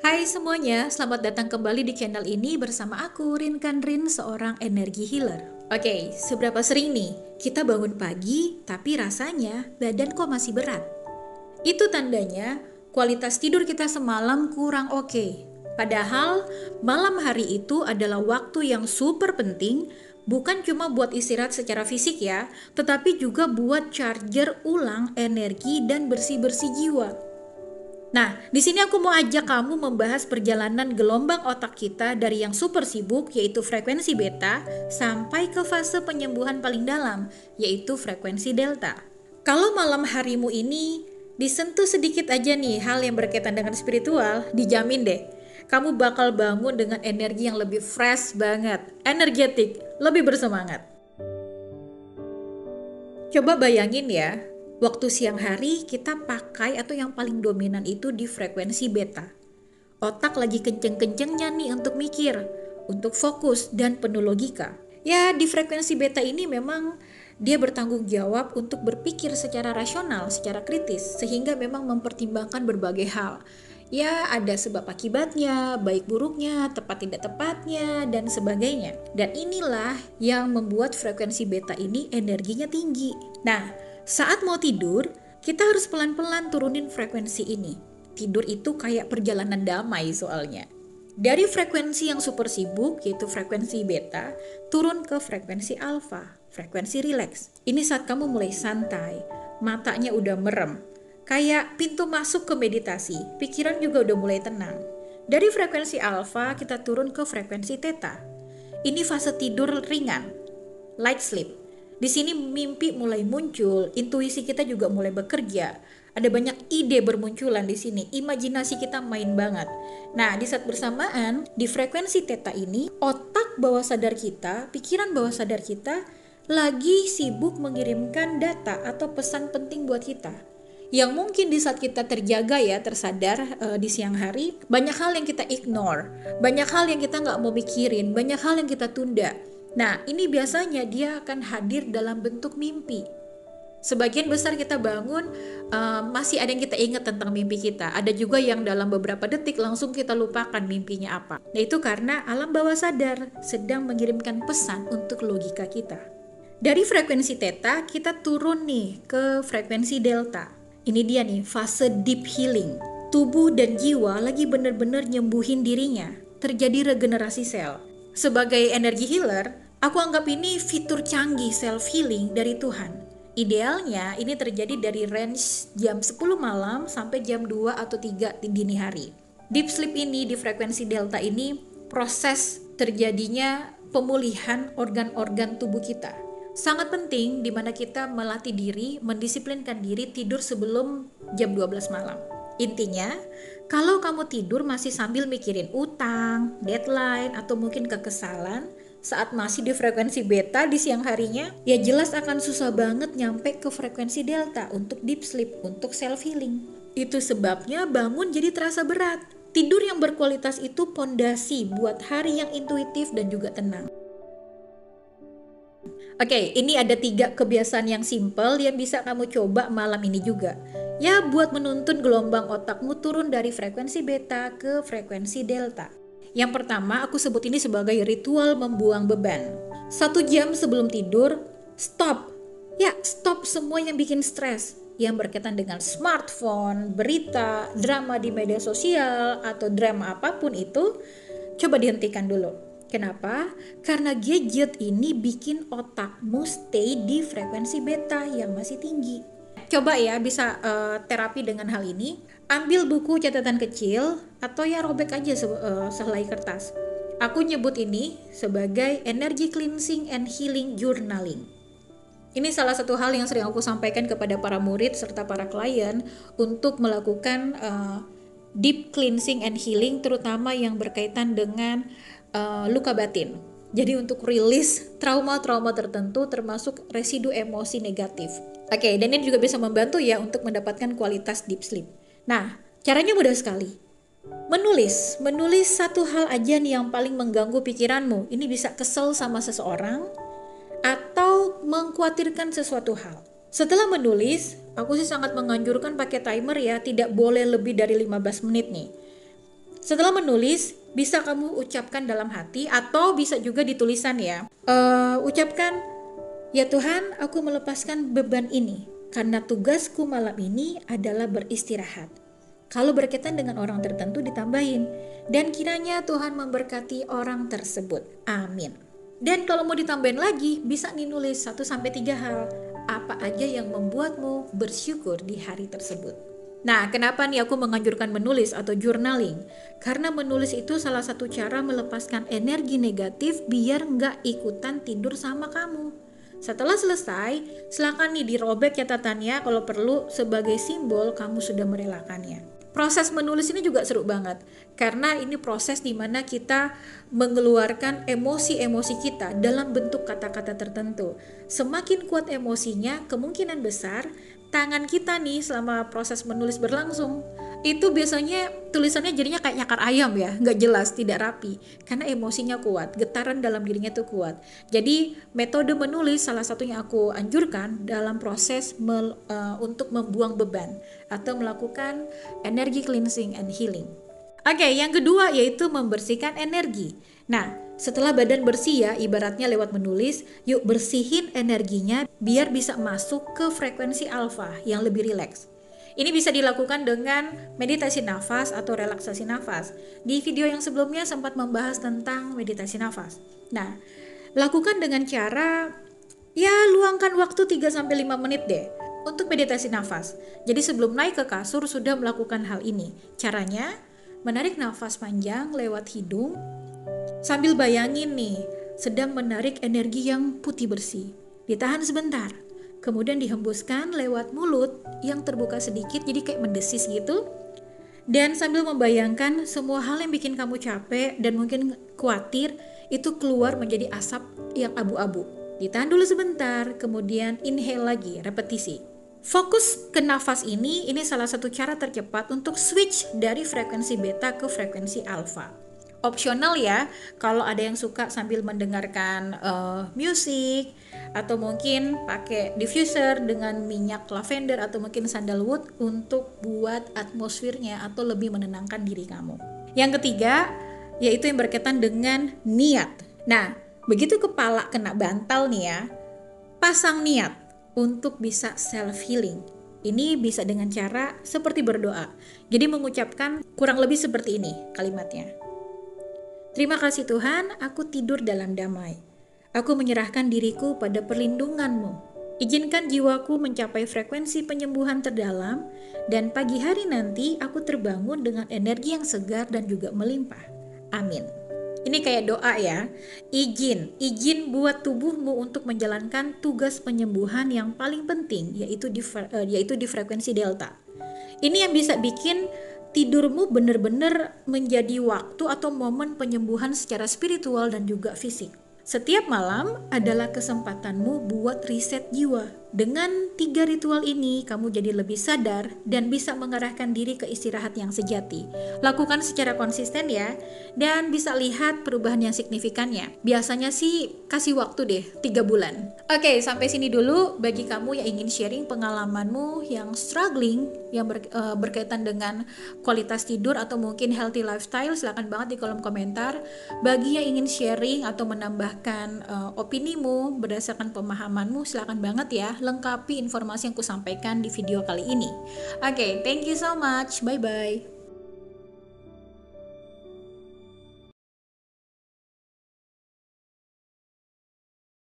Hai semuanya, selamat datang kembali di channel ini bersama aku, Rin Kanrin, seorang energi healer. Oke, seberapa sering nih kita bangun pagi tapi rasanya badan kok masih berat? Itu tandanya kualitas tidur kita semalam kurang oke. Padahal malam hari itu adalah waktu yang super penting, bukan cuma buat istirahat secara fisik ya, tetapi juga buat charger ulang energi dan bersih-bersih jiwa. Nah, di sini aku mau ajak kamu membahas perjalanan gelombang otak kita dari yang super sibuk, yaitu frekuensi beta, sampai ke fase penyembuhan paling dalam, yaitu frekuensi delta. Kalau malam harimu ini disentuh sedikit aja nih hal yang berkaitan dengan spiritual, dijamin deh, kamu bakal bangun dengan energi yang lebih fresh banget, energetik, lebih bersemangat. Coba bayangin ya, waktu siang hari kita pakai atau yang paling dominan itu di frekuensi beta. Otak lagi kenceng-kencengnya nih untuk mikir, untuk fokus dan penuh logika. Ya, di frekuensi beta ini memang dia bertanggung jawab untuk berpikir secara rasional, secara kritis, sehingga memang mempertimbangkan berbagai hal. Ya, ada sebab akibatnya, baik buruknya, tepat tidak tepatnya, dan sebagainya. Dan inilah yang membuat frekuensi beta ini energinya tinggi. Nah, saat mau tidur, kita harus pelan-pelan turunin frekuensi ini. Tidur itu kayak perjalanan damai soalnya. Dari frekuensi yang super sibuk, yaitu frekuensi beta, turun ke frekuensi alfa, frekuensi rileks. Ini saat kamu mulai santai, matanya udah merem, kayak pintu masuk ke meditasi, pikiran juga udah mulai tenang. Dari frekuensi alfa kita turun ke frekuensi theta. Ini fase tidur ringan, light sleep. Di sini mimpi mulai muncul, intuisi kita juga mulai bekerja. Ada banyak ide bermunculan di sini, imajinasi kita main banget. Nah, di saat bersamaan, di frekuensi theta ini, otak bawah sadar kita, pikiran bawah sadar kita lagi sibuk mengirimkan data atau pesan penting buat kita. Yang mungkin di saat kita terjaga ya, tersadar di siang hari, banyak hal yang kita ignore, banyak hal yang kita nggak mau mikirin, banyak hal yang kita tunda. Nah, ini biasanya dia akan hadir dalam bentuk mimpi. Sebagian besar kita bangun, masih ada yang kita ingat tentang mimpi kita. Ada juga yang dalam beberapa detik langsung kita lupakan mimpinya apa. Nah, itu karena alam bawah sadar sedang mengirimkan pesan untuk logika kita. Dari frekuensi theta, kita turun nih ke frekuensi delta. Ini dia nih, fase deep healing. Tubuh dan jiwa lagi benar-benar nyembuhin dirinya. Terjadi regenerasi sel. Sebagai energi healer, aku anggap ini fitur canggih self-healing dari Tuhan. Idealnya ini terjadi dari range jam 10 malam sampai jam 2 atau 3 di dini hari. Deep sleep ini di frekuensi delta ini proses terjadinya pemulihan organ-organ tubuh kita. Sangat penting di mana kita melatih diri, mendisiplinkan diri tidur sebelum jam 12 malam. Intinya, kalau kamu tidur masih sambil mikirin utang, deadline, atau mungkin kekesalan, saat masih di frekuensi beta di siang harinya, ya jelas akan susah banget nyampe ke frekuensi delta untuk deep sleep, untuk self healing. Itu sebabnya bangun jadi terasa berat. Tidur yang berkualitas itu pondasi buat hari yang intuitif dan juga tenang. Oke, ini ada 3 kebiasaan yang simple yang bisa kamu coba malam ini juga. Ya, buat menuntun gelombang otakmu turun dari frekuensi beta ke frekuensi delta. Yang pertama, aku sebut ini sebagai ritual membuang beban. 1 jam sebelum tidur, stop. Ya, stop semua yang bikin stres. Yang berkaitan dengan smartphone, berita, drama di media sosial, atau drama apapun itu, coba dihentikan dulu. Kenapa? Karena gadget ini bikin otakmu stay di frekuensi beta yang masih tinggi. Coba ya bisa terapi dengan hal ini. Ambil buku catatan kecil atau ya robek aja sehelai kertas. Aku nyebut ini sebagai energy cleansing and healing journaling. Ini salah satu hal yang sering aku sampaikan kepada para murid serta para klien untuk melakukan deep cleansing and healing, terutama yang berkaitan dengan luka batin. Jadi untuk rilis trauma-trauma tertentu termasuk residu emosi negatif. Oke, dan ini juga bisa membantu ya untuk mendapatkan kualitas deep sleep. Nah, caranya mudah sekali. Menulis satu hal aja nih yang paling mengganggu pikiranmu. Ini bisa kesel sama seseorang atau mengkhawatirkan sesuatu hal. Setelah menulis, Aku sih sangat menganjurkan pakai timer ya, tidak boleh lebih dari 15 menit nih. Setelah menulis, bisa kamu ucapkan dalam hati atau bisa juga ditulisan ya. Ucapkan, ya Tuhan, aku melepaskan beban ini karena tugasku malam ini adalah beristirahat. Kalau berkaitan dengan orang tertentu ditambahin, dan kiranya Tuhan memberkati orang tersebut. Amin. Dan kalau mau ditambahin lagi, bisa nih nulis 1-3 hal apa aja yang membuatmu bersyukur di hari tersebut. Nah, kenapa nih aku menganjurkan menulis atau journaling? Karena menulis itu salah satu cara melepaskan energi negatif biar nggak ikutan tidur sama kamu. Setelah selesai, silakan nih dirobek catatannya kalau perlu sebagai simbol kamu sudah merelakannya. Proses menulis ini juga seru banget karena ini proses dimana kita mengeluarkan emosi-emosi kita dalam bentuk kata-kata tertentu. Semakin kuat emosinya, kemungkinan besar tangan kita nih selama proses menulis berlangsung itu biasanya tulisannya jadinya kayak nyakar ayam ya, nggak jelas, tidak rapi karena emosinya kuat, getaran dalam dirinya tuh kuat. Jadi metode menulis salah satunya aku anjurkan dalam proses untuk membuang beban atau melakukan energy cleansing and healing. Oke, yang kedua yaitu membersihkan energi. Nah, setelah badan bersih ya, ibaratnya lewat menulis, yuk bersihin energinya biar bisa masuk ke frekuensi alfa yang lebih rileks. Ini bisa dilakukan dengan meditasi nafas atau relaksasi nafas. Di video yang sebelumnya sempat membahas tentang meditasi nafas. Nah, lakukan dengan cara ya luangkan waktu 3-5 menit deh untuk meditasi nafas. Jadi sebelum naik ke kasur sudah melakukan hal ini. Caranya, menarik nafas panjang lewat hidung sambil bayangin nih sedang menarik energi yang putih bersih. Ditahan sebentar. Kemudian dihembuskan lewat mulut yang terbuka sedikit jadi kayak mendesis gitu. Dan sambil membayangkan semua hal yang bikin kamu capek dan mungkin khawatir itu keluar menjadi asap yang abu-abu. Ditahan dulu sebentar, kemudian inhale lagi, repetisi. Fokus ke nafas ini salah satu cara tercepat untuk switch dari frekuensi beta ke frekuensi alfa. Opsional ya, kalau ada yang suka sambil mendengarkan musik atau mungkin pakai diffuser dengan minyak lavender atau mungkin sandalwood untuk buat atmosfernya atau lebih menenangkan diri kamu. Yang ketiga, yaitu yang berkaitan dengan niat. Nah, begitu kepala kena bantal nih ya, pasang niat untuk bisa self healing. Ini bisa dengan cara seperti berdoa. Jadi mengucapkan kurang lebih seperti ini kalimatnya. Terima kasih Tuhan, aku tidur dalam damai. Aku menyerahkan diriku pada perlindungan-Mu. Izinkan jiwaku mencapai frekuensi penyembuhan terdalam, dan pagi hari nanti aku terbangun dengan energi yang segar dan juga melimpah. Amin. Ini kayak doa ya, izin buat tubuhmu untuk menjalankan tugas penyembuhan yang paling penting, yaitu di frekuensi delta. Ini yang bisa bikin tidurmu benar-benar menjadi waktu atau momen penyembuhan secara spiritual dan juga fisik. Setiap malam adalah kesempatanmu buat riset jiwa. Dengan 3 ritual ini, kamu jadi lebih sadar dan bisa mengarahkan diri ke istirahat yang sejati. Lakukan secara konsisten ya, dan bisa lihat perubahan yang signifikannya. Biasanya sih kasih waktu deh, 3 bulan. Oke, sampai sini dulu. Bagi kamu yang ingin sharing pengalamanmu yang struggling, yang berkaitan dengan kualitas tidur atau mungkin healthy lifestyle, silakan banget di kolom komentar. Bagi yang ingin sharing atau menambahkan opinimu berdasarkan pemahamanmu, silakan banget ya lengkapi informasi yang kusampaikan di video kali ini. Oke, thank you so much. Bye bye.